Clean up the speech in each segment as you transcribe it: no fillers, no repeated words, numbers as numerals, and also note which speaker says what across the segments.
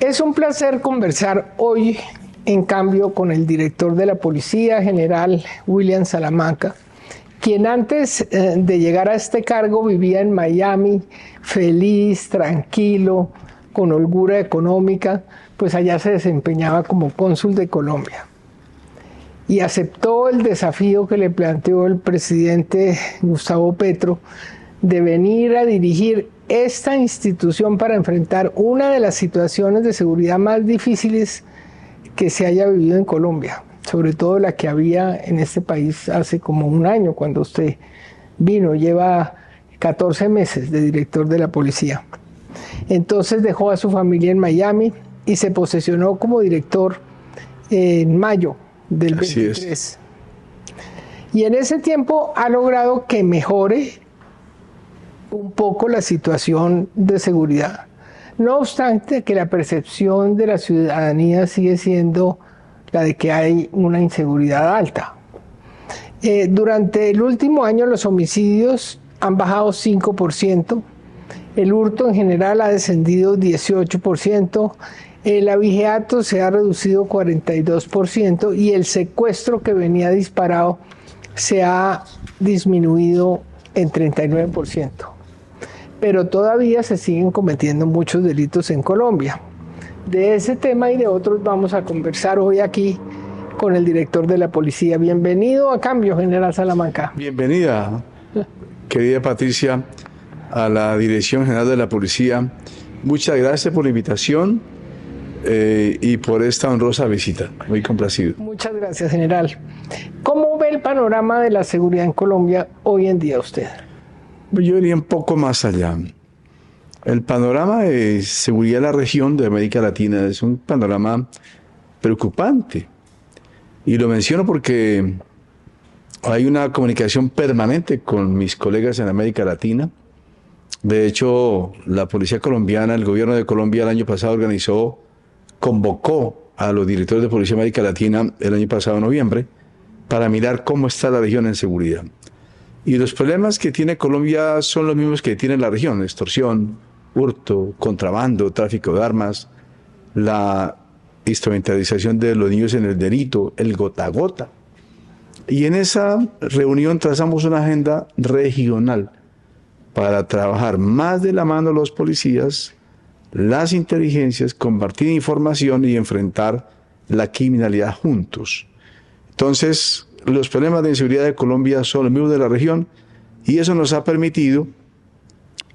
Speaker 1: Es un placer conversar hoy, en cambio, con el director de la Policía General, William Salamanca, quien antes de llegar a este cargo vivía en Miami, feliz, tranquilo, con holgura económica, pues allá se desempeñaba como cónsul de Colombia. Y aceptó el desafío que le planteó el presidente Gustavo Petro de venir a dirigir esta institución para enfrentar una de las situaciones de seguridad más difíciles que se haya vivido en Colombia, sobre todo la que había en este país hace como un año cuando usted vino. Lleva 14 meses de director de la policía. Entonces dejó a su familia en Miami y se posesionó como director en mayo del 23. Y en ese tiempo ha logrado que mejore un poco la situación de seguridad. No obstante que la percepción de la ciudadanía sigue siendo la de que hay una inseguridad alta. Durante el último año los homicidios han bajado 5%, el hurto en general ha descendido 18%, el abigeato se ha reducido 42% y el secuestro, que venía disparado, se ha disminuido en 39%. Pero todavía se siguen cometiendo muchos delitos en Colombia. De ese tema y de otros vamos a conversar hoy aquí con el director de la policía. Bienvenido a Cambio, General Salamanca.
Speaker 2: Bienvenida, querida Patricia, a la Dirección General de la Policía. Muchas gracias por la invitación y por esta honrosa visita. Muy complacido.
Speaker 1: Muchas gracias, general. ¿Cómo ve el panorama de la seguridad en Colombia hoy en día usted?
Speaker 2: Yo iría un poco más allá. El panorama de seguridad de la región de América Latina es un panorama preocupante. Y lo menciono porque hay una comunicación permanente con mis colegas en América Latina. De hecho, la policía colombiana, el gobierno de Colombia el año pasado convocó a los directores de Policía de América Latina el año pasado, en noviembre, para mirar cómo está la región en seguridad. Y los problemas que tiene Colombia son los mismos que tiene la región: extorsión, hurto, contrabando, tráfico de armas, la instrumentalización de los niños en el delito, el gota a gota. Y en esa reunión trazamos una agenda regional para trabajar más de la mano los policías, las inteligencias, compartir información y enfrentar la criminalidad juntos. Entonces, los problemas de inseguridad de Colombia son los mismos de la región y eso nos ha permitido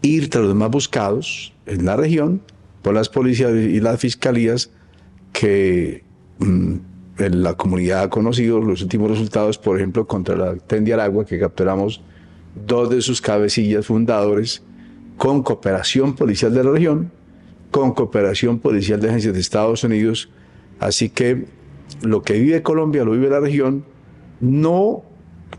Speaker 2: ir tras los más buscados en la región por las policías y las fiscalías que la comunidad ha conocido los últimos resultados, por ejemplo, contra la TEN de Aragua, que capturamos 2 de sus cabecillas fundadores, con cooperación policial de la región, con cooperación policial de agencias de Estados Unidos. Así que lo que vive Colombia lo vive la región. No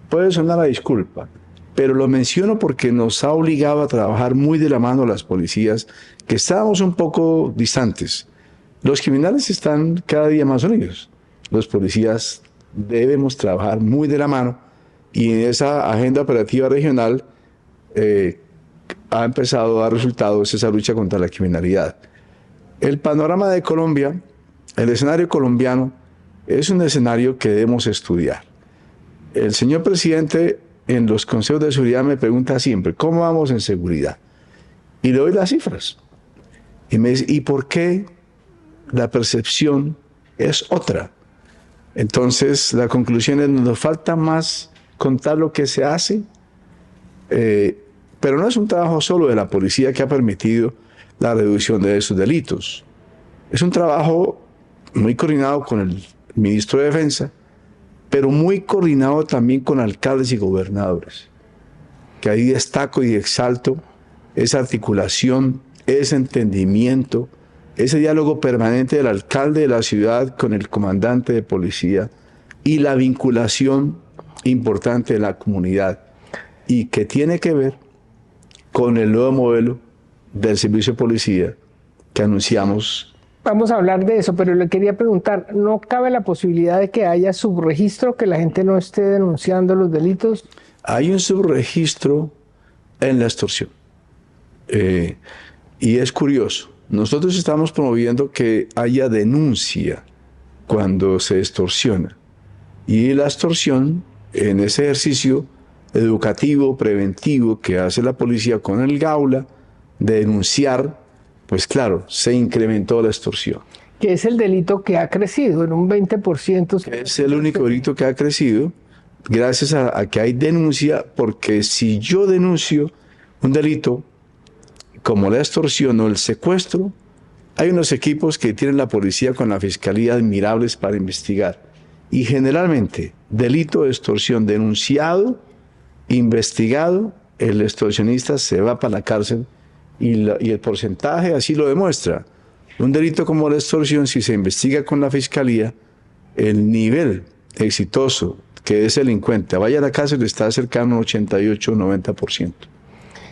Speaker 2: puede sonar a disculpa, pero lo menciono porque nos ha obligado a trabajar muy de la mano las policías, que estábamos un poco distantes. Los criminales están cada día más unidos. Los policías debemos trabajar muy de la mano y en esa agenda operativa regional ha empezado a dar resultados esa lucha contra la criminalidad. El panorama de Colombia, el escenario colombiano, es un escenario que debemos estudiar. El señor presidente en los consejos de seguridad me pregunta siempre: ¿cómo vamos en seguridad? Y le doy las cifras. Y me dice: ¿y por qué la percepción es otra? Entonces la conclusión es: nos falta más contar lo que se hace, pero no es un trabajo solo de la policía que ha permitido la reducción de esos delitos. Es un trabajo muy coordinado con el ministro de Defensa, pero muy coordinado también con alcaldes y gobernadores, que ahí destaco y exalto esa articulación, ese entendimiento, ese diálogo permanente del alcalde de la ciudad con el comandante de policía y la vinculación importante de la comunidad, y que tiene que ver con el nuevo modelo del servicio de policía que anunciamos.
Speaker 1: Vamos a hablar de eso, pero le quería preguntar, ¿no cabe la posibilidad de que haya subregistro, que la gente no esté denunciando los delitos?
Speaker 2: Hay un subregistro en la extorsión. Y es curioso. Nosotros estamos promoviendo que haya denuncia cuando se extorsiona. Y la extorsión, en ese ejercicio educativo, preventivo que hace la policía con el Gaula, de denunciar, pues claro, se incrementó la extorsión.
Speaker 1: Que es el delito que ha crecido en un 20%.
Speaker 2: Es el único delito que ha crecido gracias a que hay denuncia, porque si yo denuncio un delito como la extorsión o el secuestro, hay unos equipos que tiene la policía con la fiscalía admirables para investigar. Y generalmente, delito de extorsión denunciado, investigado, el extorsionista se va para la cárcel y el porcentaje así lo demuestra. Un delito como la extorsión, si se investiga con la fiscalía, el nivel exitoso que ese delincuente vaya a la cárcel está cercano al 88-90%.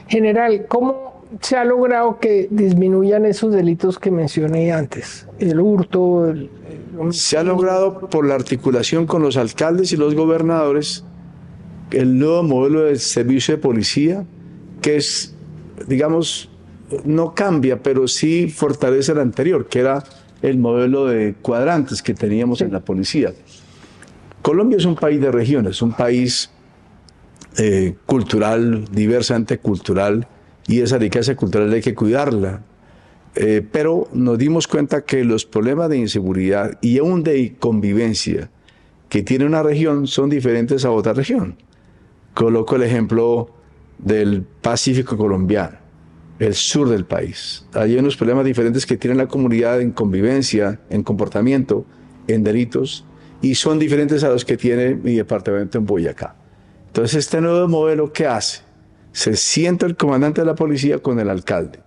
Speaker 1: General, ¿cómo se ha logrado que disminuyan esos delitos que mencioné antes? El hurto,
Speaker 2: Se ha logrado por la articulación con los alcaldes y los gobernadores, el nuevo modelo de servicio de policía, que es, digamos, no cambia, pero sí fortalece el anterior, que era el modelo de cuadrantes que teníamos en la policía. Colombia es un país de regiones, un país cultural, diversamente cultural, y esa riqueza cultural hay que cuidarla. Pero nos dimos cuenta que los problemas de inseguridad y aún de convivencia que tiene una región son diferentes a otra región. Coloco el ejemplo del Pacífico colombiano, el sur del país. Hay unos problemas diferentes que tiene la comunidad en convivencia, en comportamiento, en delitos, y son diferentes a los que tiene mi departamento en Boyacá. Entonces, este nuevo modelo, ¿qué hace? Se sienta el comandante de la policía con el alcalde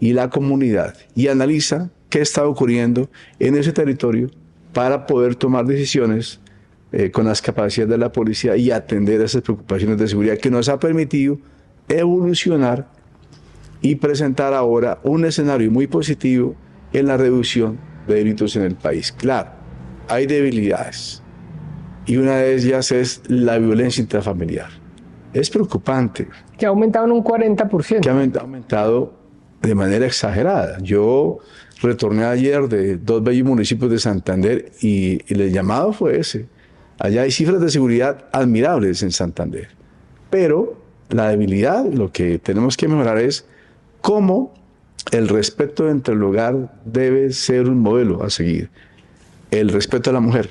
Speaker 2: y la comunidad y analiza qué está ocurriendo en ese territorio para poder tomar decisiones con las capacidades de la policía y atender esas preocupaciones de seguridad que nos ha permitido evolucionar y presentar ahora un escenario muy positivo en la reducción de delitos en el país. Claro, hay debilidades y una de ellas es la violencia intrafamiliar. Es preocupante.
Speaker 1: Que ha aumentado en un 40%.
Speaker 2: Que ha aumentado de manera exagerada. Yo retorné ayer de 2 bellos municipios de Santander y el llamado fue ese. Allá hay cifras de seguridad admirables en Santander. Pero la debilidad, lo que tenemos que mejorar es cómo el respeto entre el hogar debe ser un modelo a seguir. El respeto a la mujer,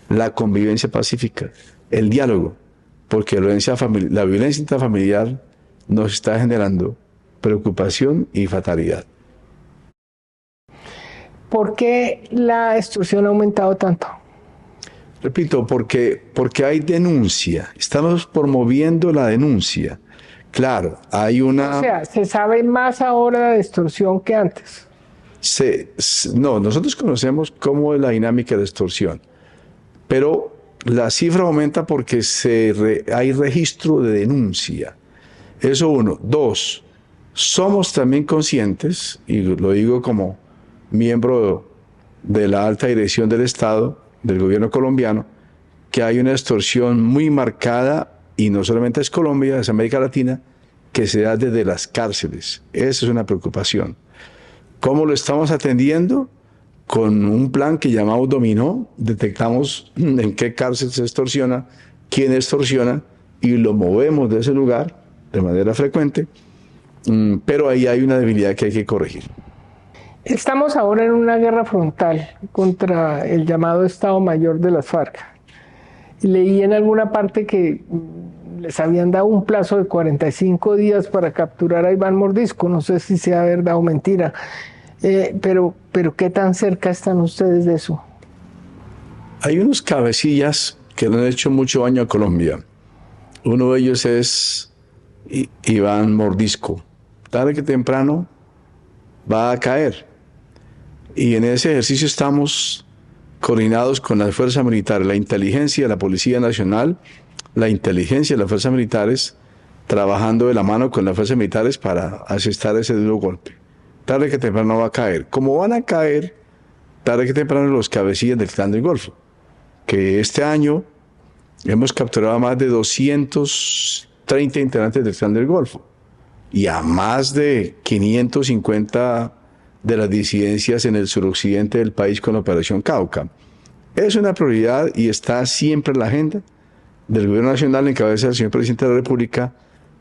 Speaker 2: la convivencia pacífica, el diálogo, porque la violencia intrafamiliar nos está generando preocupación y fatalidad.
Speaker 1: ¿Por qué la extorsión ha aumentado tanto?
Speaker 2: Repito, porque hay denuncia. Estamos promoviendo la denuncia. Claro, hay una...
Speaker 1: O sea, ¿se sabe más ahora de extorsión que antes?
Speaker 2: No, nosotros conocemos cómo es la dinámica de extorsión, pero la cifra aumenta porque hay registro de denuncia. Eso uno. Dos, somos también conscientes, y lo digo como miembro de la alta dirección del Estado, del gobierno colombiano, que hay una extorsión muy marcada, y no solamente es Colombia, es América Latina, que se da desde las cárceles. Esa es una preocupación. ¿Cómo lo estamos atendiendo? Con un plan que llamamos Dominó, detectamos en qué cárcel se extorsiona, quién extorsiona, y lo movemos de ese lugar de manera frecuente, pero ahí hay una debilidad que hay que corregir.
Speaker 1: Estamos ahora en una guerra frontal contra el llamado Estado Mayor de las FARC. Leí en alguna parte que les habían dado un plazo de 45 días para capturar a Iván Mordisco. No sé si sea verdad o mentira. Pero ¿qué tan cerca están ustedes de eso?
Speaker 2: Hay unos cabecillas que le han hecho mucho daño a Colombia. Uno de ellos es Iván Mordisco. Tarde que temprano va a caer. Y en ese ejercicio estamos coordinados con las fuerzas militares, la inteligencia, la Policía Nacional, la inteligencia y las fuerzas militares, trabajando de la mano con las fuerzas militares para asestar ese duro golpe. Tarde que temprano va a caer. Como van a caer, tarde que temprano, los cabecillas del Clan del Golfo, que este año hemos capturado a más de 230 integrantes del Clan del Golfo y a más de 550 de las disidencias en el suroccidente del país con la Operación Cauca. Es una prioridad y está siempre en la agenda del Gobierno Nacional, en cabeza del señor Presidente de la República,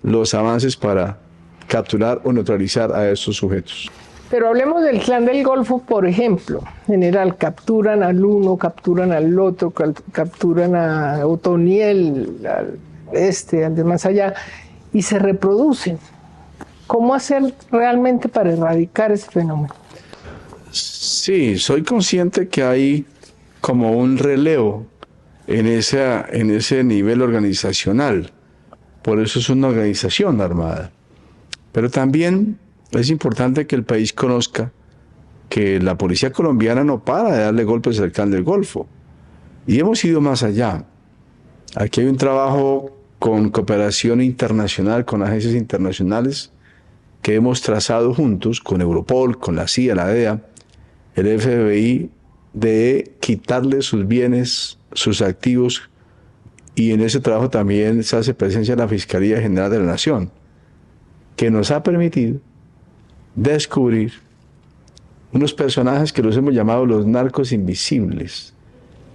Speaker 2: los avances para capturar o neutralizar a estos sujetos.
Speaker 1: Pero hablemos del Clan del Golfo, por ejemplo. General, capturan al uno, capturan al otro, capturan a Otoniel, al al de más allá, y se reproducen. ¿Cómo hacer realmente para erradicar ese fenómeno?
Speaker 2: Sí, soy consciente que hay como un relevo en ese nivel organizacional. Por eso es una organización armada. Pero también es importante que el país conozca que la policía colombiana no para de darle golpes al Clan del Golfo. Y hemos ido más allá. Aquí hay un trabajo con cooperación internacional, con agencias internacionales, que hemos trazado juntos con Europol, con la CIA, la DEA, el FBI, de quitarle sus bienes, sus activos, y en ese trabajo también se hace presencia la Fiscalía General de la Nación, que nos ha permitido descubrir unos personajes que los hemos llamado los narcos invisibles,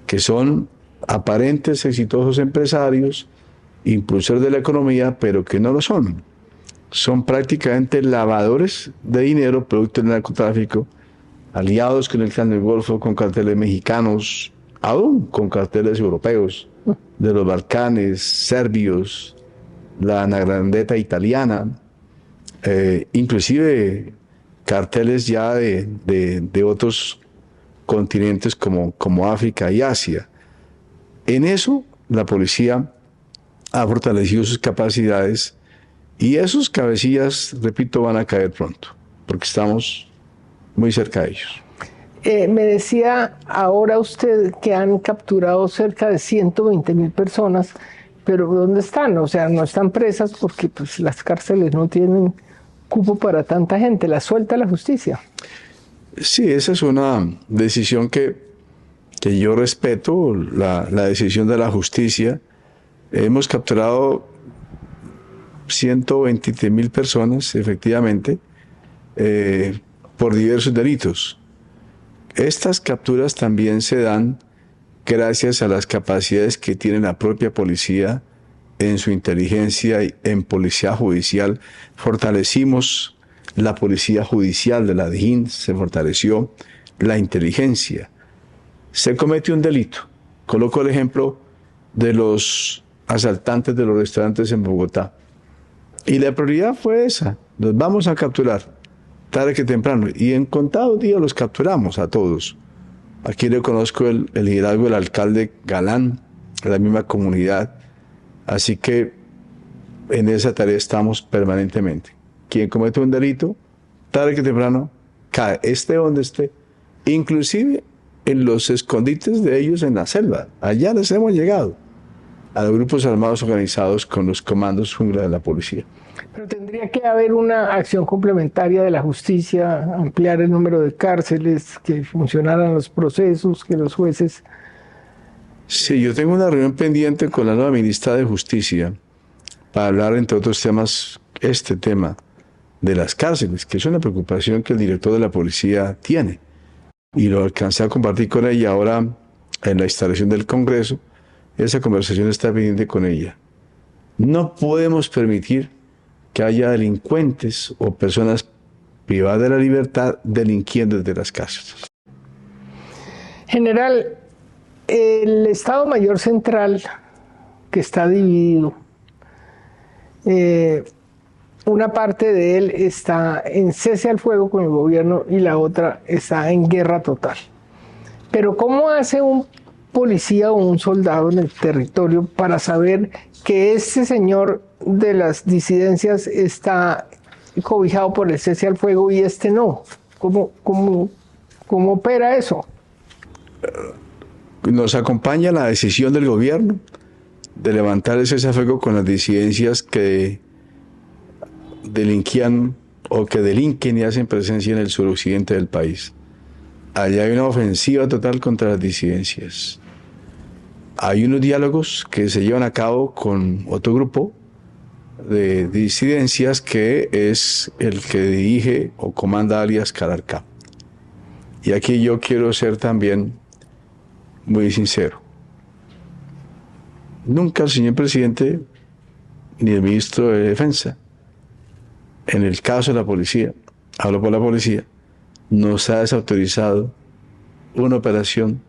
Speaker 2: que son aparentes exitosos empresarios, impulsores de la economía, pero que no lo son. Son prácticamente lavadores de dinero, producto del narcotráfico, aliados con el Clan del Golfo, con carteles mexicanos, aún con carteles europeos, de los Balcanes, serbios, la Grandeta italiana, inclusive carteles ya de otros continentes como África y Asia. En eso la policía ha fortalecido sus capacidades y esos cabecillas, repito, van a caer pronto, porque estamos muy cerca de ellos.
Speaker 1: Me decía ahora usted que han capturado cerca de 120.000 personas, pero ¿dónde están? O sea, no están presas porque pues, las cárceles no tienen cupo para tanta gente, la suelta la justicia.
Speaker 2: Sí, esa es una decisión que yo respeto, la decisión de la justicia. Hemos capturado 123.000 personas, efectivamente, por diversos delitos. Estas capturas también se dan gracias a las capacidades que tiene la propia policía en su inteligencia y en policía judicial. Fortalecimos la policía judicial de la DIJÍN, se fortaleció la inteligencia. Se comete un delito. Coloco el ejemplo de los asaltantes de los restaurantes en Bogotá. Y la prioridad fue esa, los vamos a capturar, tarde que temprano. Y en contados días los capturamos a todos. Aquí le conozco el liderazgo del alcalde Galán, de la misma comunidad. Así que en esa tarea estamos permanentemente. Quien comete un delito, tarde que temprano, cae, esté donde esté. Inclusive en los escondites de ellos en la selva. Allá les hemos llegado, a los grupos armados organizados con los comandos jungla de la policía.
Speaker 1: Pero tendría que haber una acción complementaria de la justicia, ampliar el número de cárceles, que funcionaran los procesos, que los jueces...
Speaker 2: Sí, yo tengo una reunión pendiente con la nueva ministra de Justicia para hablar, entre otros temas, este tema de las cárceles, que es una preocupación que el director de la policía tiene. Y lo alcancé a compartir con ella ahora en la instalación del Congreso. Esa conversación está pendiente con ella. No podemos permitir que haya delincuentes o personas privadas de la libertad delinquiendo desde las cárceles.
Speaker 1: General, el Estado Mayor Central, que está dividido, una parte de él está en cese al fuego con el gobierno y la otra está en guerra total. Pero ¿cómo hace un policía o un soldado en el territorio para saber que este señor de las disidencias está cobijado por el cese al fuego y este no? ¿Cómo opera eso?
Speaker 2: Nos acompaña la decisión del gobierno de levantar el cese al fuego con las disidencias que delinquían o que delinquen y hacen presencia en el suroccidente del país. Allá hay una ofensiva total contra las disidencias. Hay unos diálogos que se llevan a cabo con otro grupo de disidencias que es el que dirige o comanda alias Calarcá. Y aquí yo quiero ser también muy sincero. Nunca el señor presidente ni el ministro de Defensa, en el caso de la policía, hablo por la policía, nos ha desautorizado una operación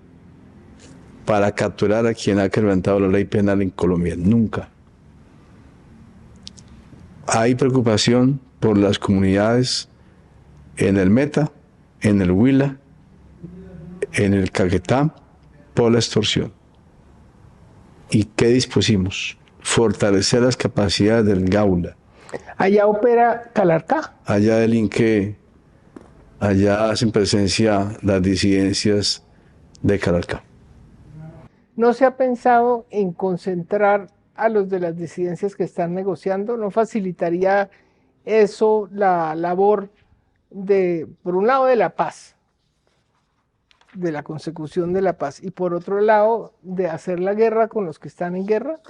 Speaker 2: para capturar a quien ha quebrantado la ley penal en Colombia. Nunca. Hay preocupación por las comunidades en el Meta, en el Huila, en el Caquetá, por la extorsión. ¿Y qué dispusimos? Fortalecer las capacidades del Gaula.
Speaker 1: Allá opera Calarcá.
Speaker 2: Allá delinque, allá hacen presencia las disidencias de Calarcá.
Speaker 1: ¿No se ha pensado en concentrar a los de las disidencias que están negociando? ¿No facilitaría eso la labor de, por un lado, de la paz, de la consecución de la paz, y por otro lado, de hacer la guerra con los que están en guerra?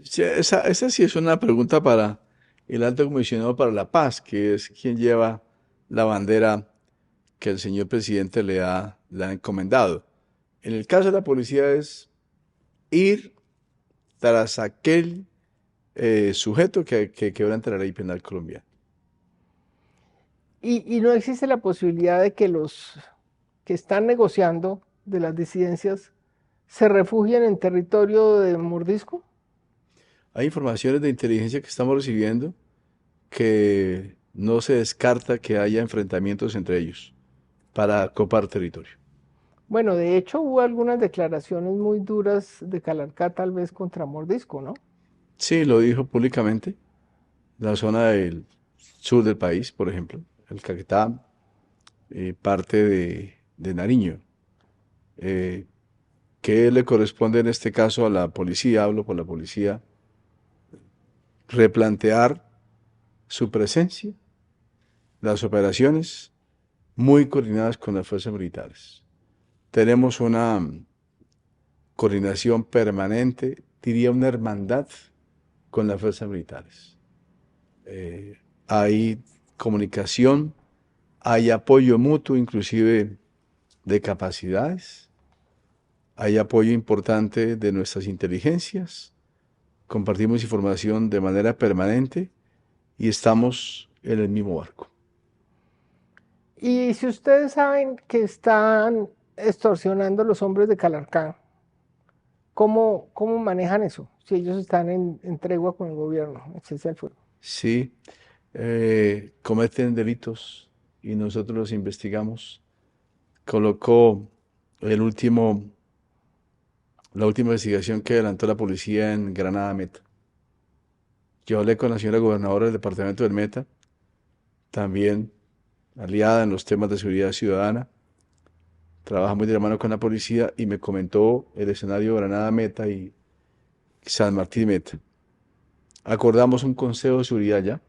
Speaker 2: Sí, esa sí es una pregunta para el alto comisionado para la paz, que es quien lleva la bandera que el señor presidente le ha encomendado. En el caso de la policía es ir tras aquel sujeto que quebrante la ley penal colombiana.
Speaker 1: Y no existe la posibilidad de que los que están negociando de las disidencias se refugien en territorio de mordisco.
Speaker 2: Hay informaciones de inteligencia que estamos recibiendo que no se descarta que haya enfrentamientos entre ellos para copar territorio.
Speaker 1: Bueno, de hecho hubo algunas declaraciones muy duras de Calarcá tal vez contra Mordisco, ¿no?
Speaker 2: Sí, lo dijo públicamente. La zona del sur del país, por ejemplo, el Caquetá, parte de Nariño. ¿Qué le corresponde en este caso a la policía? Hablo por la policía. Replantear su presencia, las operaciones muy coordinadas con las fuerzas militares. Tenemos una coordinación permanente, diría una hermandad con las fuerzas militares. Hay comunicación, hay apoyo mutuo, inclusive de capacidades, hay apoyo importante de nuestras inteligencias, compartimos información de manera permanente y estamos en el mismo barco.
Speaker 1: Y si ustedes saben que están extorsionando los hombres de Calarcá, ¿cómo manejan eso? Si ellos están en tregua con el gobierno, en cese al fuego.
Speaker 2: Sí, cometen delitos y nosotros los investigamos. Colocó el último, la última investigación que adelantó la policía en Granada Meta. Yo hablé con la señora gobernadora del departamento del Meta, también aliada en los temas de seguridad ciudadana, trabaja muy de la mano con la policía y me comentó el escenario Granada Meta y San Martín Meta. Acordamos un consejo de seguridad ya.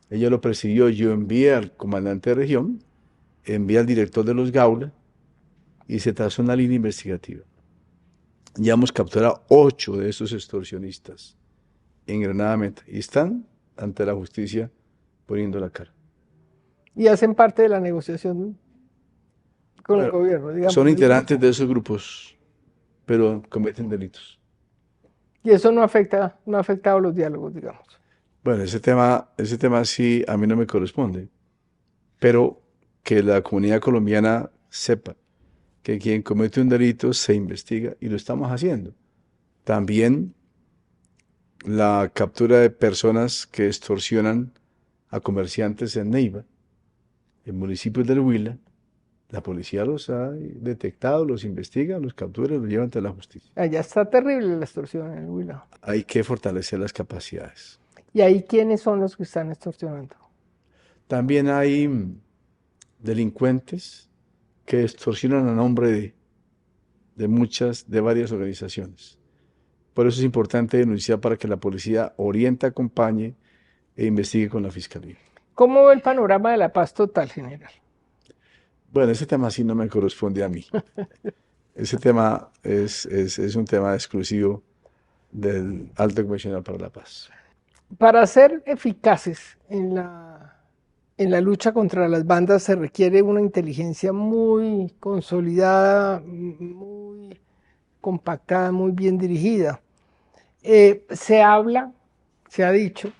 Speaker 2: Ella lo presidió, yo envié al comandante de región, envié al director de los Gaula y se trazó una línea investigativa. Ya hemos capturado 8 de esos extorsionistas en Granada Meta y están ante la justicia poniendo la cara.
Speaker 1: Y hacen parte de la negociación con el
Speaker 2: Bueno,
Speaker 1: gobierno, digamos.
Speaker 2: son integrantes de esos grupos, pero cometen delitos.
Speaker 1: Y eso no ha afectado los diálogos, digamos.
Speaker 2: Bueno, ese tema sí a mí no me corresponde, pero que la comunidad colombiana sepa que quien comete un delito se investiga y lo estamos haciendo. También la captura de personas que extorsionan a comerciantes en Neiva, en municipios del Huila, la policía los ha detectado, los investiga, los captura y los lleva ante la justicia.
Speaker 1: Allá está terrible la extorsión en el Huila.
Speaker 2: Hay que fortalecer las capacidades.
Speaker 1: ¿Y ahí quiénes son los que están extorsionando?
Speaker 2: También hay delincuentes que extorsionan a nombre de varias organizaciones. Por eso es importante denunciar para que la policía oriente, acompañe e investigue con la fiscalía.
Speaker 1: ¿Cómo ve el panorama de la paz total, general?
Speaker 2: Bueno, ese tema sí no me corresponde a mí. Ese tema es un tema exclusivo del Alto Comisionado para la Paz.
Speaker 1: Para ser eficaces en la lucha contra las bandas se requiere una inteligencia muy consolidada, muy compactada, muy bien dirigida. Se habla, se ha dicho,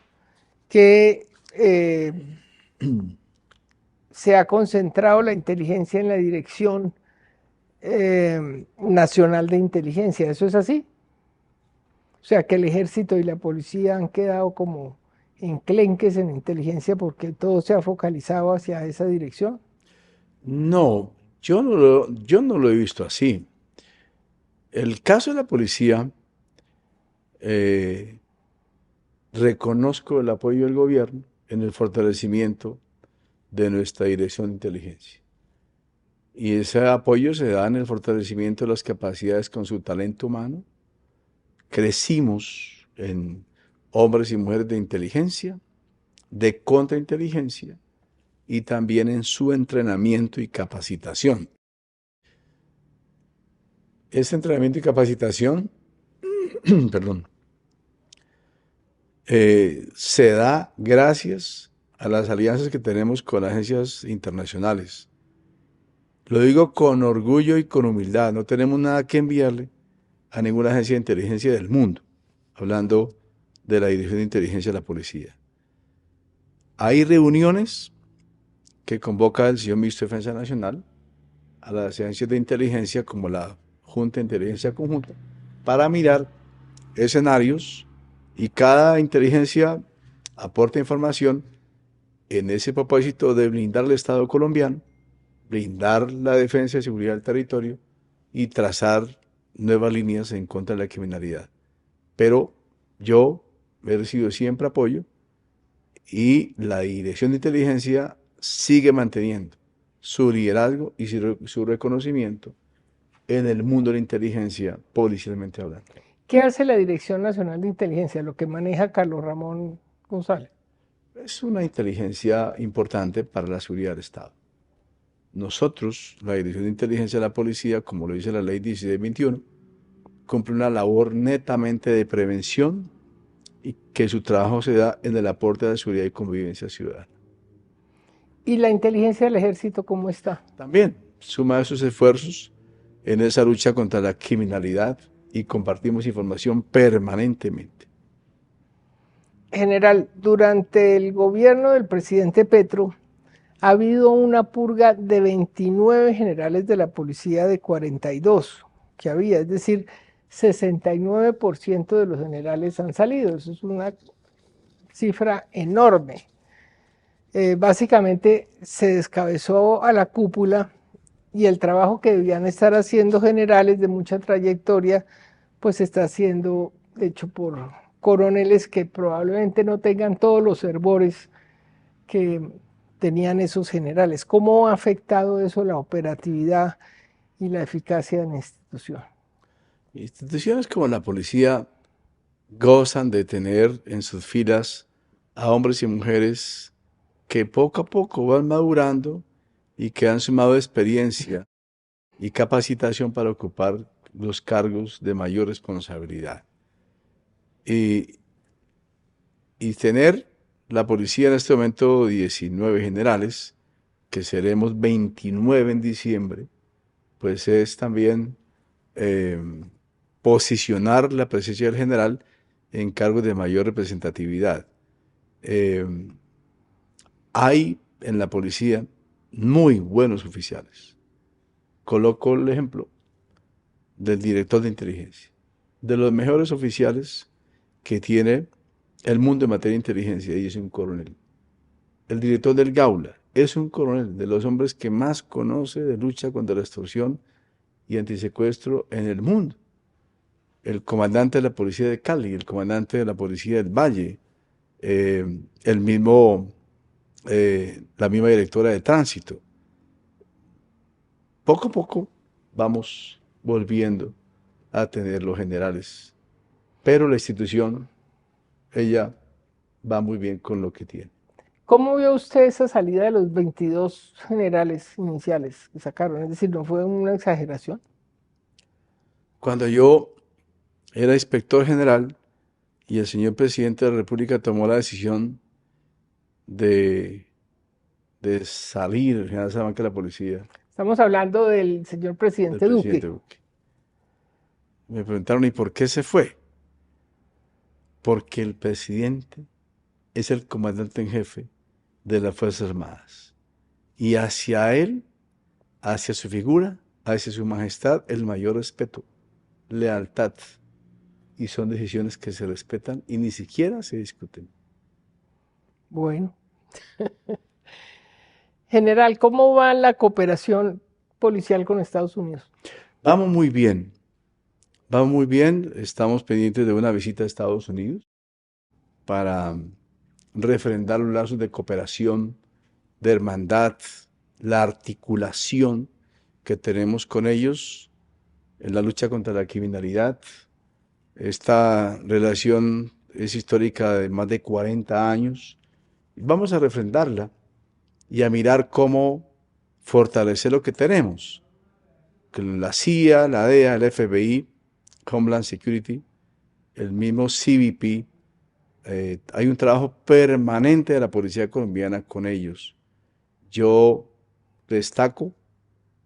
Speaker 1: que se ha concentrado la inteligencia en la Dirección Nacional de Inteligencia. ¿Eso es así? O sea, que el ejército y la policía han quedado como enclenques en inteligencia porque todo se ha focalizado hacia esa dirección.
Speaker 2: No, yo no lo he visto así. El caso de la policía, eh, reconozco el apoyo del gobierno en el fortalecimiento de nuestra dirección de inteligencia. Y ese apoyo se da en el fortalecimiento de las capacidades con su talento humano. Crecimos en hombres y mujeres de inteligencia, de contrainteligencia y también en su entrenamiento y capacitación. Ese entrenamiento y capacitación, perdón, se da gracias a las alianzas que tenemos con agencias internacionales. Lo digo con orgullo y con humildad, no tenemos nada que enviarle a ninguna agencia de inteligencia del mundo, hablando de la Dirección de Inteligencia de la Policía. Hay reuniones que convoca el señor Ministro de Defensa Nacional a las agencias de inteligencia como la Junta de Inteligencia Conjunta para mirar escenarios y cada inteligencia aporta información en ese propósito de blindar el Estado colombiano, blindar la defensa y seguridad del territorio y trazar nuevas líneas en contra de la criminalidad. Pero yo he recibido siempre apoyo y la Dirección de Inteligencia sigue manteniendo su liderazgo y su reconocimiento en el mundo de la inteligencia policialmente hablando.
Speaker 1: ¿Qué hace la Dirección Nacional de Inteligencia, lo que maneja Carlos Ramón González?
Speaker 2: Es una inteligencia importante para la seguridad del Estado. Nosotros, la Dirección de Inteligencia de la Policía, como lo dice la Ley 1621, cumple una labor netamente de prevención y que su trabajo se da en el aporte de la seguridad y convivencia ciudadana.
Speaker 1: ¿Y la inteligencia del ejército cómo está?
Speaker 2: También suma sus esfuerzos en esa lucha contra la criminalidad y compartimos información permanentemente.
Speaker 1: General, durante el gobierno del presidente Petro ha habido una purga de 29 generales de la policía de 42 que había, es decir, 69% de los generales han salido. Eso es una cifra enorme. Básicamente se descabezó a la cúpula y el trabajo que debían estar haciendo generales de mucha trayectoria, pues está siendo hecho por coroneles que probablemente no tengan todos los fervores que tenían esos generales. ¿Cómo ha afectado eso la operatividad y la eficacia de la institución?
Speaker 2: Instituciones como la policía gozan de tener en sus filas a hombres y mujeres que poco a poco van madurando y que han sumado experiencia y capacitación para ocupar los cargos de mayor responsabilidad. Y, y tener la policía en este momento 19 generales, que seremos 29 en diciembre, pues es también eh, posicionar la presencia del general en cargos de mayor representatividad. Eh, Hay en la policía muy buenos oficiales. Coloco el ejemplo del director de inteligencia, de los mejores oficiales que tiene el mundo en materia de inteligencia, y es un coronel. El director del Gaula es un coronel, de los hombres que más conoce de lucha contra la extorsión y antisecuestro en el mundo. El comandante de la policía de Cali, el comandante de la policía del Valle, el mismo la misma directora de tránsito. Poco a poco vamos volviendo a tener los generales, pero la institución, ella va muy bien con lo que tiene.
Speaker 1: ¿Cómo vio usted esa salida de los 22 generales iniciales que sacaron? Es decir, ¿no fue una exageración?
Speaker 2: Cuando yo era inspector general y el señor presidente de la República tomó la decisión de de salir el general Salamanca de la policía,
Speaker 1: Estamos hablando del señor
Speaker 2: del
Speaker 1: presidente
Speaker 2: presidente
Speaker 1: Duque.
Speaker 2: Duque. Me preguntaron, ¿y por qué se fue? Porque el presidente es el comandante en jefe de las Fuerzas Armadas. Y hacia él, hacia su figura, hacia su majestad, el mayor respeto, lealtad. Y son decisiones que se respetan y ni siquiera se discuten.
Speaker 1: Bueno, general, ¿cómo va la cooperación policial con Estados Unidos?
Speaker 2: Vamos muy bien, vamos muy bien. Estamos pendientes de una visita a Estados Unidos para refrendar los lazos de cooperación, de hermandad, la articulación que tenemos con ellos en la lucha contra la criminalidad. Esta relación es histórica de más de 40 años. Vamos a refrendarla y a mirar cómo fortalecer lo que tenemos. Que la CIA, la DEA, el FBI, Homeland Security, el mismo CBP, hay un trabajo permanente de la policía colombiana con ellos. Yo destaco,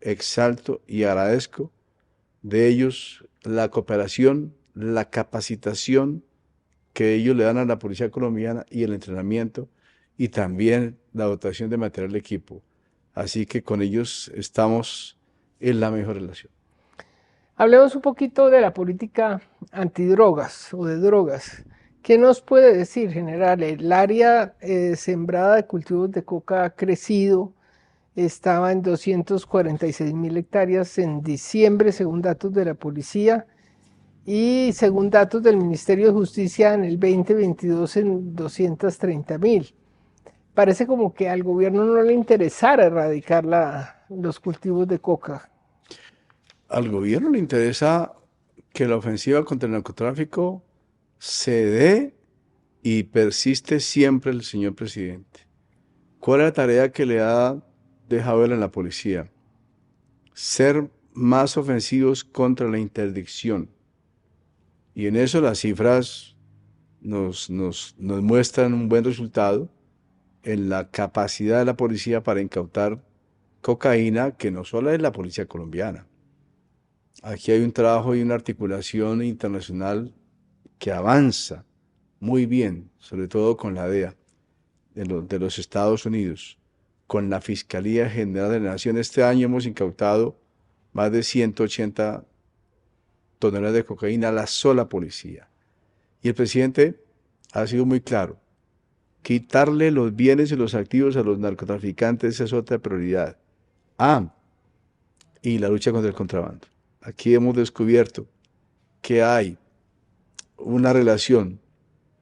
Speaker 2: exalto y agradezco de ellos la cooperación, la capacitación que ellos le dan a la policía colombiana y el entrenamiento y también la dotación de material de equipo. Así que con ellos estamos en la mejor relación.
Speaker 1: Hablemos un poquito de la política antidrogas o de drogas. ¿Qué nos puede decir, general? El área sembrada de cultivos de coca ha crecido, estaba en 246.000 hectáreas en diciembre, según datos de la policía, y según datos del Ministerio de Justicia en el 2022 en 230.000. Parece como que al gobierno no le interesara erradicar los cultivos de coca.
Speaker 2: Al gobierno le interesa que la ofensiva contra el narcotráfico se dé y persiste siempre el señor presidente. ¿Cuál es la tarea que le ha dejado él en la policía? Ser más ofensivos contra la interdicción. Y en eso las cifras nos muestran un buen resultado en la capacidad de la policía para incautar cocaína, que no solo es la policía colombiana. Aquí hay un trabajo y una articulación internacional que avanza muy bien, sobre todo con la DEA de los Estados Unidos, con la Fiscalía General de la Nación. Este año hemos incautado más de 180 toneladas de cocaína a la sola policía. Y el presidente ha sido muy claro. Quitarle los bienes y los activos a los narcotraficantes es otra prioridad. Ah, y la lucha contra el contrabando. Aquí hemos descubierto que hay una relación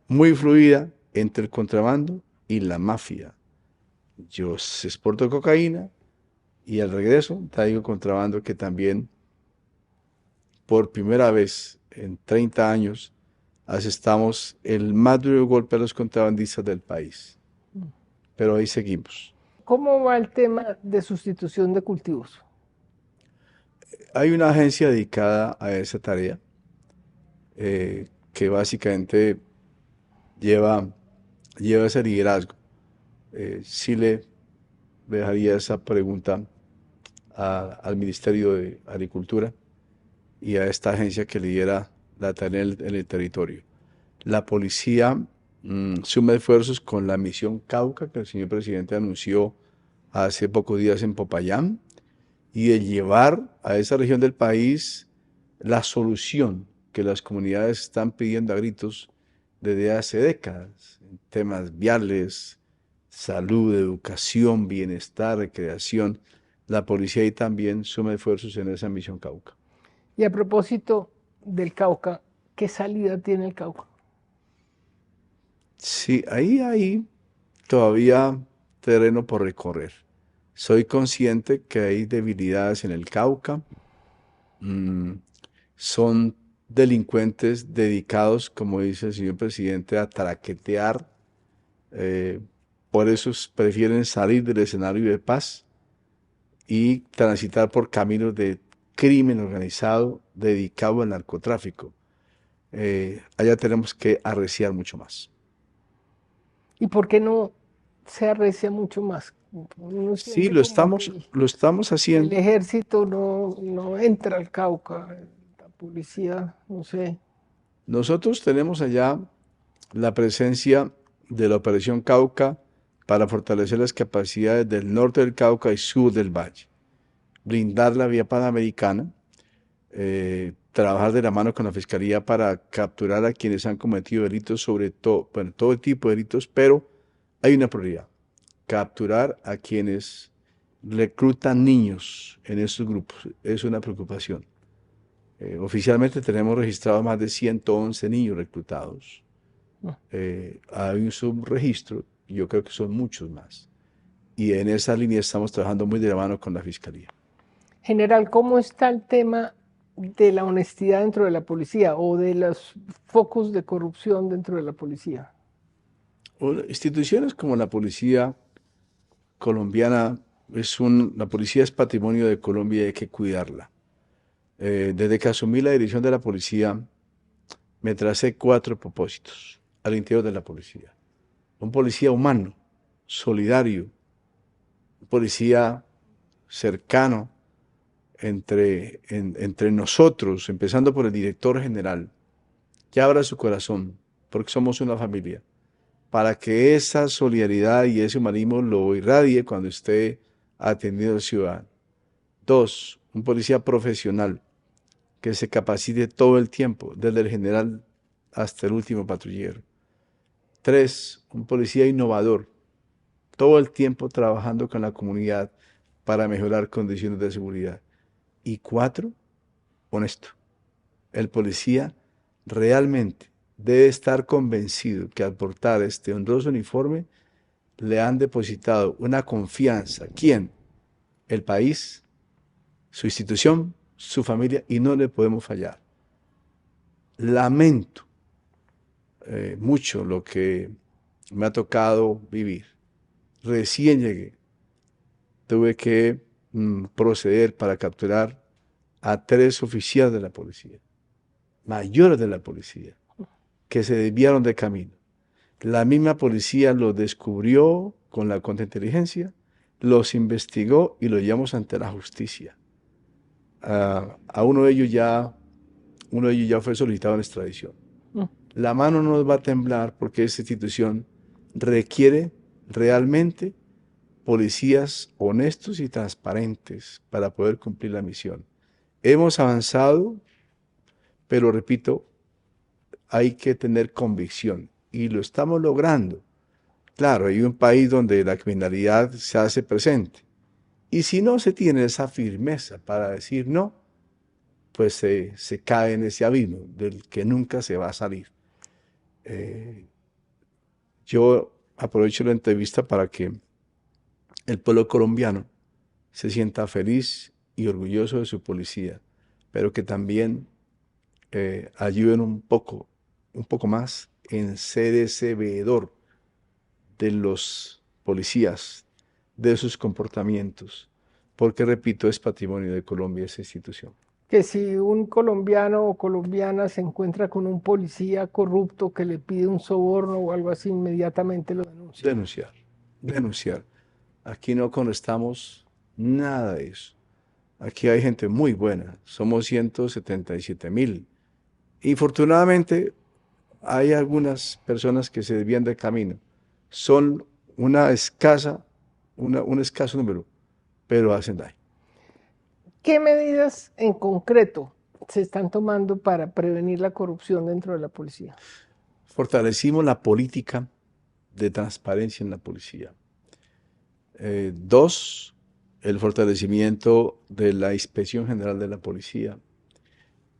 Speaker 2: muy fluida entre el contrabando y la mafia. Yo exporto cocaína y al regreso traigo contrabando que también por primera vez en 30 años asestamos el más duro golpe a los contrabandistas del país. Pero ahí seguimos.
Speaker 1: ¿Cómo va el tema de sustitución de cultivos?
Speaker 2: Hay una agencia dedicada a esa tarea que básicamente lleva, lleva ese liderazgo. Sí le dejaría esa pregunta al Ministerio de Agricultura y a esta agencia que lidera la tarea en el territorio. La policía suma esfuerzos con la misión Cauca que el señor presidente anunció hace pocos días en Popayán y de llevar a esa región del país la solución que las comunidades están pidiendo a gritos desde hace décadas, en temas viales, salud, educación, bienestar, recreación. La policía ahí también suma esfuerzos en esa misión Cauca.
Speaker 1: Y a propósito del Cauca, ¿qué salida tiene el Cauca?
Speaker 2: Sí, ahí hay todavía terreno por recorrer. Soy consciente que hay debilidades en el Cauca. Mm, son delincuentes dedicados, como dice el señor presidente, a traquetear. eh, por eso prefieren salir del escenario de paz y transitar por caminos de crimen organizado dedicado al narcotráfico. Allá tenemos que arreciar mucho más.
Speaker 1: ¿Y por qué no se arrecia mucho más? Uno
Speaker 2: Sí,
Speaker 1: siente como que
Speaker 2: lo estamos
Speaker 1: el
Speaker 2: haciendo.
Speaker 1: ejército no entra al Cauca, la policía, no sé.
Speaker 2: Nosotros tenemos allá la presencia de la Operación Cauca para fortalecer las capacidades del norte del Cauca y sur del valle, blindar la vía panamericana, trabajar de la mano con la Fiscalía para capturar a quienes han cometido delitos, sobre todo, bueno, todo tipo de delitos, pero hay una prioridad, capturar a quienes reclutan niños en estos grupos. Es una preocupación. Oficialmente tenemos registrados más de 111 niños reclutados. Hay un subregistro, y yo creo que son muchos más. Y en esa línea estamos trabajando muy de la mano con la Fiscalía.
Speaker 1: General, ¿cómo está el tema de la honestidad dentro de la policía o de los focos de corrupción dentro de la policía?
Speaker 2: Instituciones como la policía colombiana, la policía es patrimonio de Colombia y hay que cuidarla. Desde que asumí la dirección de la policía, me tracé 4 propósitos al interior de la policía. Un policía humano, solidario, un policía cercano entre nosotros, empezando por el director general, que abra su corazón, porque somos una familia, para que esa solidaridad y ese humanismo lo irradie cuando esté atendiendo al ciudadano. 2, un policía profesional que se capacite todo el tiempo, desde el general hasta el último patrullero. 3, un policía innovador, todo el tiempo trabajando con la comunidad para mejorar condiciones de seguridad. Y 4, honesto. El policía realmente debe estar convencido que al portar este honroso uniforme le han depositado una confianza. ¿Quién? El país, su institución, su familia, y no le podemos fallar. Lamento mucho lo que me ha tocado vivir. Recién llegué, tuve que proceder para capturar a 3 oficiales de la policía, mayores de la policía, que se desviaron de camino. La misma policía los descubrió con la contrainteligencia, los investigó y los llevamos ante la justicia. A uno de ellos ya fue solicitado en extradición.
Speaker 1: Mm.
Speaker 2: La mano no nos va a temblar porque esta institución requiere realmente policías honestos y transparentes para poder cumplir la misión. Hemos avanzado, pero repito, hay que tener convicción y lo estamos logrando. Claro, hay un país donde la criminalidad se hace presente y si no se tiene esa firmeza para decir no, pues se cae en ese abismo del que nunca se va a salir. Yo aprovecho la entrevista para que el pueblo colombiano se sienta feliz y orgulloso de su policía, pero que también ayuden un poco más en ser ese veedor de los policías, de sus comportamientos, porque repito, es patrimonio de Colombia esa institución.
Speaker 1: Que si un colombiano o colombiana se encuentra con un policía corrupto que le pide un soborno o algo así, inmediatamente lo denuncia.
Speaker 2: Denunciar, denunciar. Aquí no constamos nada de eso. Aquí hay gente muy buena, somos 177.000. Infortunadamente, hay algunas personas que se desvían del camino. Son un escaso número, pero hacen daño.
Speaker 1: ¿Qué medidas en concreto se están tomando para prevenir la corrupción dentro de la policía?
Speaker 2: Fortalecimos la política de transparencia en la policía. 2, el fortalecimiento de la Inspección General de la Policía.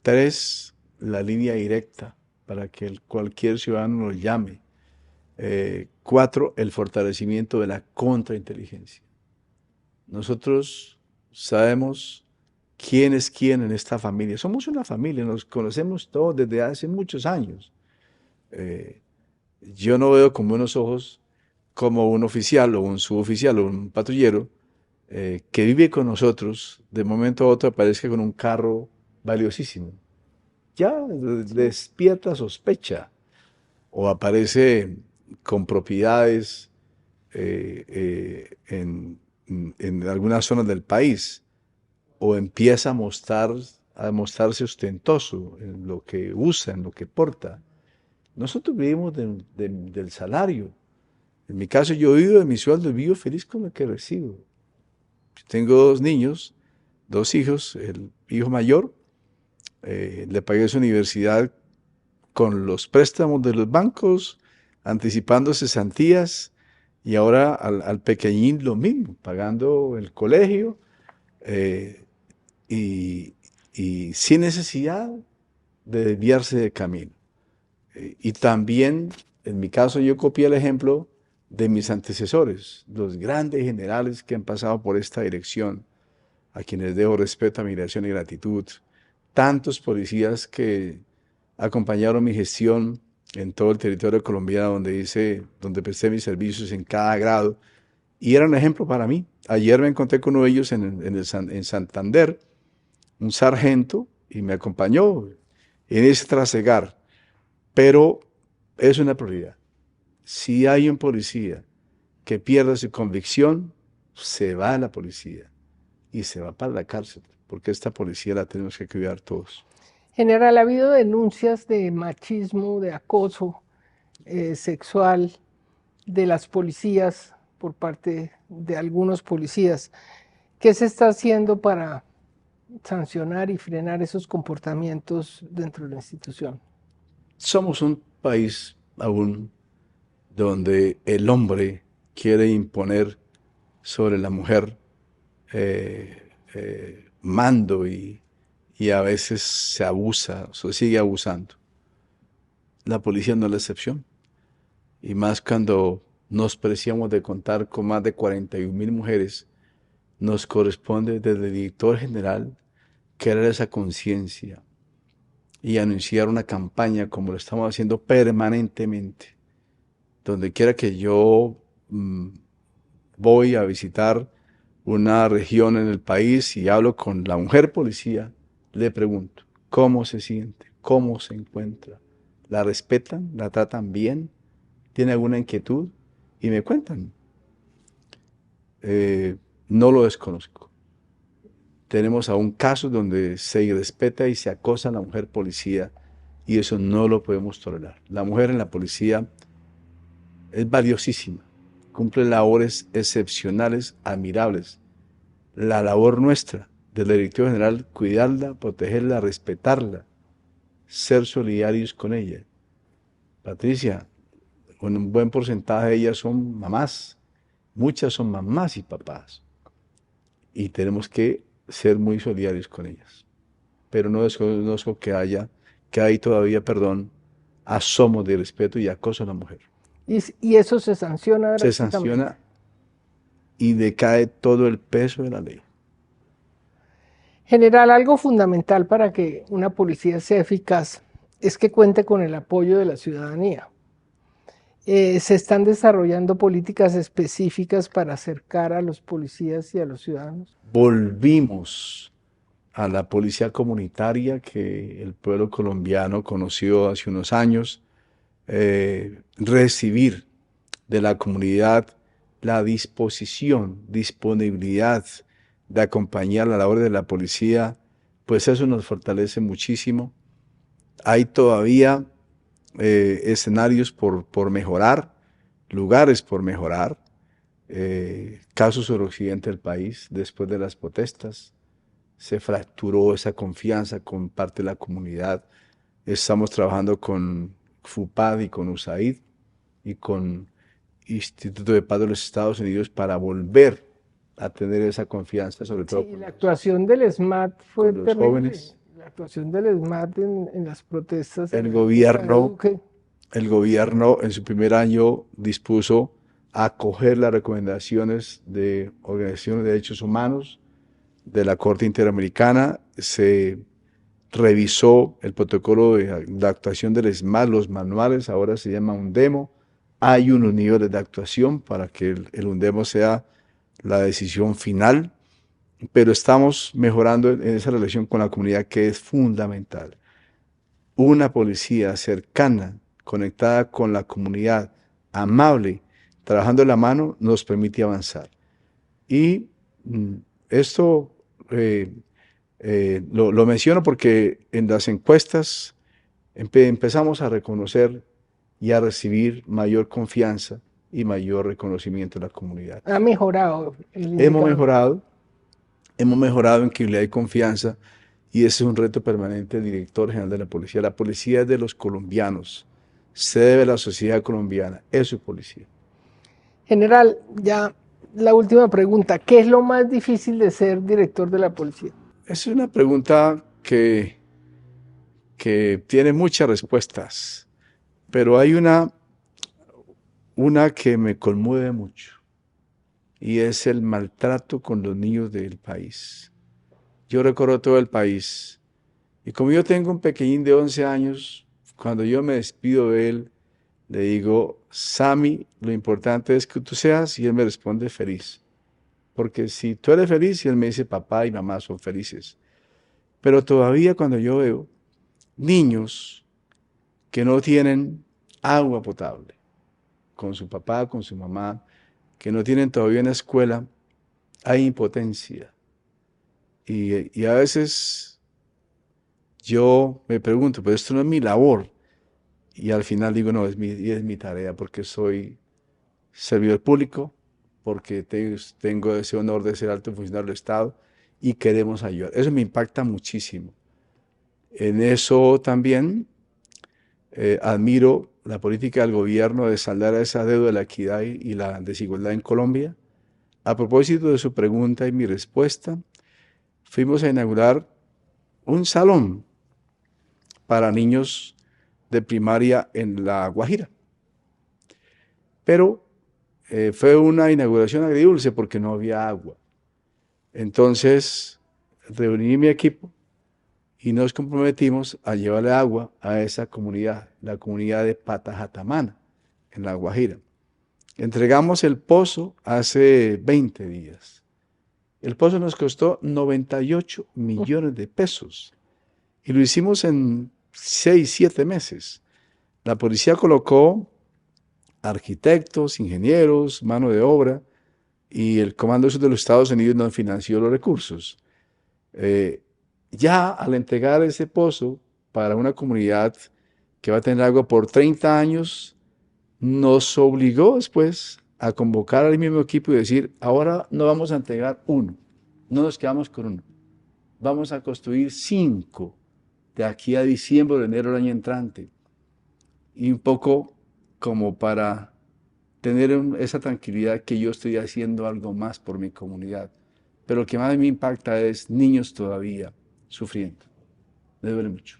Speaker 2: 3, la línea directa para que cualquier ciudadano nos llame. 4, el fortalecimiento de la contrainteligencia. Nosotros sabemos quién es quién en esta familia. Somos una familia, nos conocemos todos desde hace muchos años. Yo no veo con buenos ojos como un oficial o un suboficial o un patrullero que vive con nosotros, de momento a otro aparezca con un carro valiosísimo. Ya despierta sospecha o aparece con propiedades en algunas zonas del país, o empieza a mostrarse ostentoso en lo que usa, en lo que porta. Nosotros vivimos del salario. En mi caso, yo vivo de mi sueldo y vivo feliz con lo que recibo. Tengo dos niños, dos hijos. El hijo mayor, le pagué su universidad con los préstamos de los bancos, anticipando cesantías, y ahora al pequeñín lo mismo, pagando el colegio, eh, y, y sin necesidad de desviarse de camino. Y también, en mi caso, yo copié el ejemplo de mis antecesores, los grandes generales que han pasado por esta dirección, a quienes debo respeto, admiración y gratitud, tantos policías que acompañaron mi gestión en todo el territorio colombiano donde presté mis servicios en cada grado, y eran un ejemplo para mí. Ayer me encontré con uno de ellos en Santander, un sargento, y me acompañó en ese trasegar, pero es una prioridad. Si hay un policía que pierda su convicción, se va a la policía y se va para la cárcel, porque esta policía la tenemos que cuidar todos.
Speaker 1: General, ha habido denuncias de machismo, de acoso sexual de las policías por parte de algunos policías. ¿Qué se está haciendo para sancionar y frenar esos comportamientos dentro de la institución?
Speaker 2: Somos un país aún donde el hombre quiere imponer sobre la mujer mando, y a veces se abusa, se sigue abusando. La policía no es la excepción, y más cuando nos preciamos de contar con más de 41.000 mujeres, nos corresponde desde el director general crear esa conciencia y anunciar una campaña como lo estamos haciendo permanentemente. Donde quiera que yo voy a visitar una región en el país y hablo con la mujer policía, le pregunto cómo se siente, cómo se encuentra, la respetan, la tratan bien, tiene alguna inquietud, y me cuentan. No lo desconozco. Tenemos aún casos donde se irrespeta y se acosa a la mujer policía, y eso no lo podemos tolerar. La mujer en la policía es valiosísima, cumple labores excepcionales, admirables. La labor nuestra del directivo general, cuidarla, protegerla, respetarla, ser solidarios con ella. Patricia, un buen porcentaje de ellas son mamás, muchas son mamás y papás, y tenemos que ser muy solidarios con ellas. Pero no desconozco que hay todavía, asomos de respeto y acoso a la mujer.
Speaker 1: Y eso se sanciona
Speaker 2: Se
Speaker 1: drásticamente.
Speaker 2: sanciona y decae todo el peso de la ley.
Speaker 1: General, algo fundamental para que una policía sea eficaz es que cuente con el apoyo de la ciudadanía. Se están desarrollando políticas específicas para acercar a los policías y a los ciudadanos.
Speaker 2: Volvimos a la policía comunitaria que el pueblo colombiano conoció hace unos años, recibir de la comunidad la disponibilidad de acompañar la labor de la policía, pues eso nos fortalece muchísimo. Hay todavía escenarios por mejorar, lugares por mejorar, casos suroccidente del país, después de las protestas, se fracturó esa confianza con parte de la comunidad. Estamos trabajando con FUPAD y con USAID y con Instituto de Paz de los Estados Unidos para volver a tener esa confianza, sobre todo
Speaker 1: Sí, la actuación del SMAT fue
Speaker 2: con los
Speaker 1: terrible.
Speaker 2: jóvenes.
Speaker 1: La actuación del SMAT en las protestas.
Speaker 2: El
Speaker 1: en la época de Duque.
Speaker 2: el gobierno en su primer año dispuso acoger las recomendaciones de organizaciones de derechos humanos de la Corte Interamericana. Se revisó el protocolo de actuación del SMAT, los manuales, ahora se llama UNDEMO. Hay unos niveles de actuación para que el UNDEMO sea la decisión final, pero estamos mejorando en esa relación con la comunidad, que es fundamental. Una policía cercana, conectada con la comunidad, amable, trabajando de la mano, nos permite avanzar. Y esto lo menciono porque en las encuestas empezamos a reconocer y a recibir mayor confianza y mayor reconocimiento de la comunidad.
Speaker 1: Ha mejorado el
Speaker 2: Hemos
Speaker 1: indicador.
Speaker 2: mejorado en credibilidad y confianza, y ese es un reto permanente del director general de la policía. La policía es de los colombianos, se debe a la sociedad colombiana, es su policía.
Speaker 1: General, ya la última pregunta. ¿Qué es lo más difícil de ser director de la policía?
Speaker 2: Es una pregunta que tiene muchas respuestas, pero hay una que me conmueve mucho, y es el maltrato con los niños del país. Yo recorro todo el país, y como yo tengo un pequeñín de 11 años, cuando yo me despido de él, le digo: Sammy, lo importante es que tú seas, y él me responde: feliz. Porque si tú eres feliz, y él me dice: papá y mamá son felices. Pero todavía cuando yo veo niños que no tienen agua potable, con su papá, con su mamá, que no tienen todavía una escuela, hay impotencia. Y a veces yo me pregunto, pero esto no es mi labor. Y al final digo: no, es mi tarea, porque soy servidor público, porque tengo ese honor de ser alto funcionario del Estado y queremos ayudar. Eso me impacta muchísimo. En eso también admiro la política del gobierno de saldar esa deuda de la equidad y la desigualdad en Colombia. A propósito de su pregunta y mi respuesta, fuimos a inaugurar un salón para niños de primaria en La Guajira. Pero fue una inauguración agridulce porque no había agua. Entonces reuní mi equipo y nos comprometimos a llevarle agua a esa comunidad, la comunidad de Patajatamana, en La Guajira. Entregamos el pozo hace 20 días. El pozo nos costó 98 millones de pesos y lo hicimos en 6, 7 meses. La policía colocó arquitectos, ingenieros, mano de obra, y el Comando Sur de los Estados Unidos nos financió los recursos. Ya al entregar ese pozo para una comunidad que va a tener agua por 30 años, nos obligó después a convocar al mismo equipo y decir: ahora no vamos a entregar uno, no nos quedamos con uno, vamos a construir 5 de aquí a diciembre o enero del año entrante. Y un poco como para tener esa tranquilidad que yo estoy haciendo algo más por mi comunidad. Pero lo que más me impacta es niños todavía sufriendo. Me duele mucho.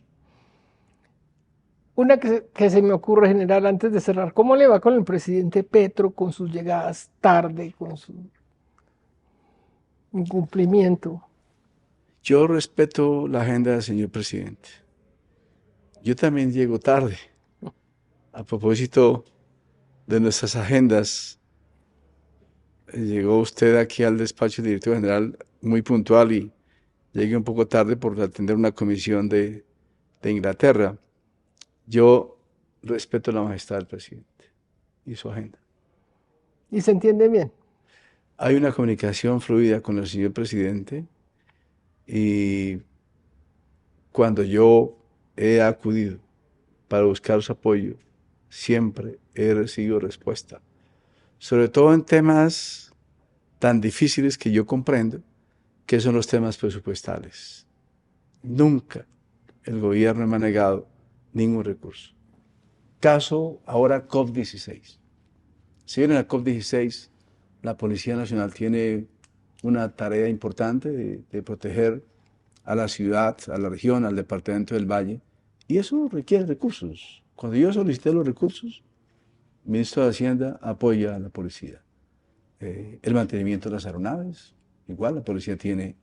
Speaker 1: Una que se me ocurre, general, antes de cerrar, ¿cómo le va con el presidente Petro, con sus llegadas tarde, con su incumplimiento?
Speaker 2: Yo respeto la agenda del señor presidente. Yo también llego tarde. A propósito de nuestras agendas, llegó usted aquí al despacho del director general muy puntual, y llegué un poco tarde por atender una comisión de Inglaterra. Yo respeto la majestad del presidente y su agenda.
Speaker 1: ¿Y se entiende bien?
Speaker 2: Hay una comunicación fluida con el señor presidente, y cuando yo he acudido para buscar su apoyo, siempre he recibido respuesta, sobre todo en temas tan difíciles que yo comprendo, que son los temas presupuestales. Nunca el gobierno me ha negado ningún recurso. Caso ahora COP16. Si viene la COP16, la Policía Nacional tiene una tarea importante de proteger a la ciudad, a la región, al departamento del Valle, y eso requiere recursos. Cuando yo solicité los recursos, el ministro de Hacienda apoya a la policía. El mantenimiento de las aeronaves, igual la policía tiene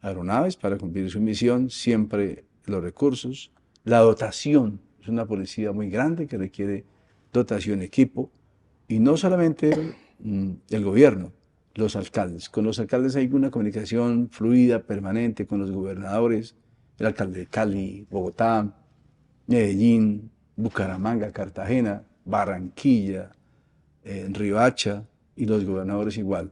Speaker 2: aeronaves para cumplir su misión, siempre los recursos. La dotación, es una policía muy grande que requiere dotación, equipo, y no solamente el gobierno, los alcaldes. Con los alcaldes hay una comunicación fluida, permanente, con los gobernadores, el alcalde de Cali, Bogotá, Medellín, Bucaramanga, Cartagena, Barranquilla, en Riohacha y los gobernadores igual.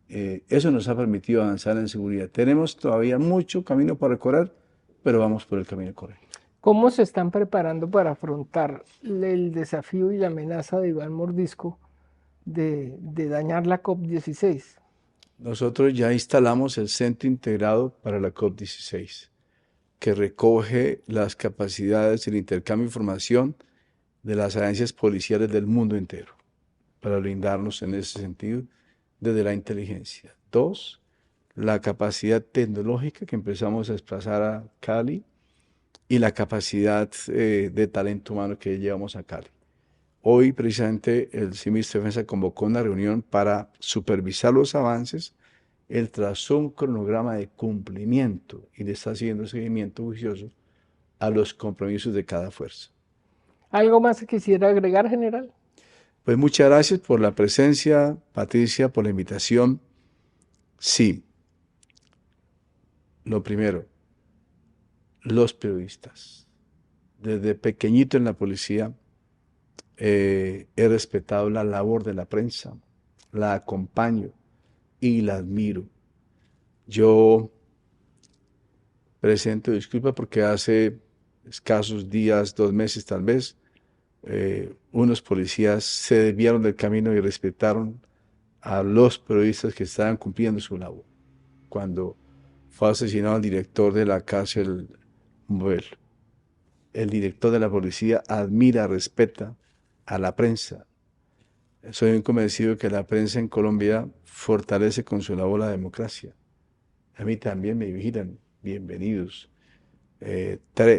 Speaker 2: Eso nos ha permitido avanzar en seguridad. Tenemos todavía mucho camino para recorrer, pero vamos por el camino correcto.
Speaker 1: ¿Cómo se están preparando para afrontar el desafío y la amenaza de Iván Mordisco de dañar la COP16?
Speaker 2: Nosotros ya instalamos el Centro Integrado para la COP16, que recoge las capacidades del intercambio de información de las agencias policiales del mundo entero, para blindarnos en ese sentido desde la inteligencia. Dos, la capacidad tecnológica que empezamos a desplazar a Cali y la capacidad de talento humano que llevamos a Cali. Hoy precisamente el Ministro de Defensa convocó una reunión para supervisar los avances. Él trazó un cronograma de cumplimiento y le está haciendo seguimiento juicioso a los compromisos de cada fuerza.
Speaker 1: ¿Algo más que quisiera agregar, general?
Speaker 2: Pues muchas gracias por la presencia, Patricia, por la invitación. Sí, lo primero, los periodistas. Desde pequeñito en la policía he respetado la labor de la prensa, la acompaño y la admiro. Yo presento disculpas porque hace escasos días, 2 meses tal vez, unos policías se desviaron del camino y respetaron a los periodistas que estaban cumpliendo su labor. Cuando fue asesinado el director de la cárcel Movel, el director de la policía admira, respeta a la prensa. Soy un convencido que la prensa en Colombia fortalece con su labor la democracia. A mí también me vigilan, bienvenidos.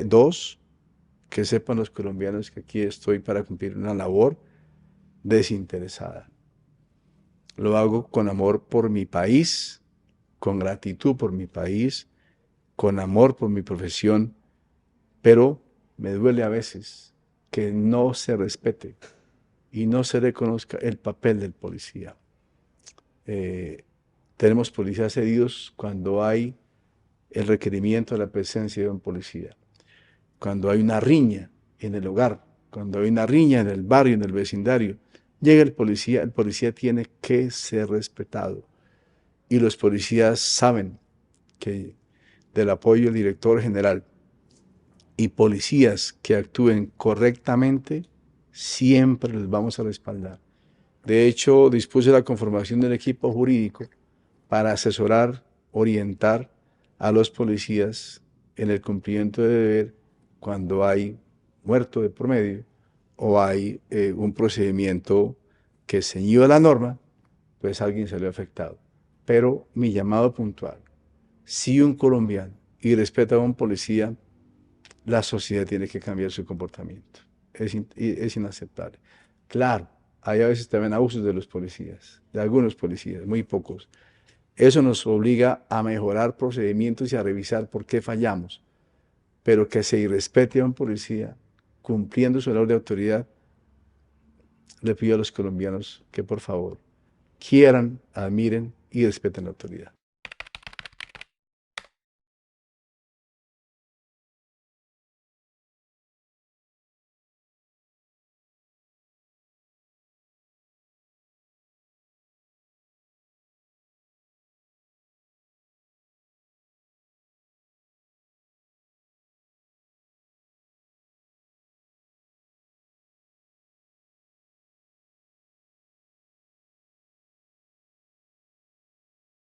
Speaker 2: Dos, que sepan los colombianos que aquí estoy para cumplir una labor desinteresada. Lo hago con amor por mi país, con gratitud por mi país, con amor por mi profesión, pero me duele a veces que no se respete y no se reconozca el papel del policía. Tenemos policías heridos cuando hay el requerimiento de la presencia de un policía, cuando hay una riña en el hogar, cuando hay una riña en el barrio, en el vecindario, llega el policía tiene que ser respetado. Y los policías saben que del apoyo del director general y policías que actúen correctamente, siempre les vamos a respaldar. De hecho, dispuse la conformación del equipo jurídico para asesorar, orientar a los policías en el cumplimiento de deber cuando hay muerto de por medio o hay un procedimiento que ceñido a la norma, pues alguien salió afectado. Pero mi llamado puntual, si un colombiano y respeta a un policía, la sociedad tiene que cambiar su comportamiento. Es inaceptable. Claro, hay a veces también abusos de los policías, de algunos policías, muy pocos. Eso nos obliga a mejorar procedimientos y a revisar por qué fallamos. Pero que se irrespete a un policía cumpliendo su labor de autoridad, le pido a los colombianos que por favor quieran, admiren y respeten la autoridad.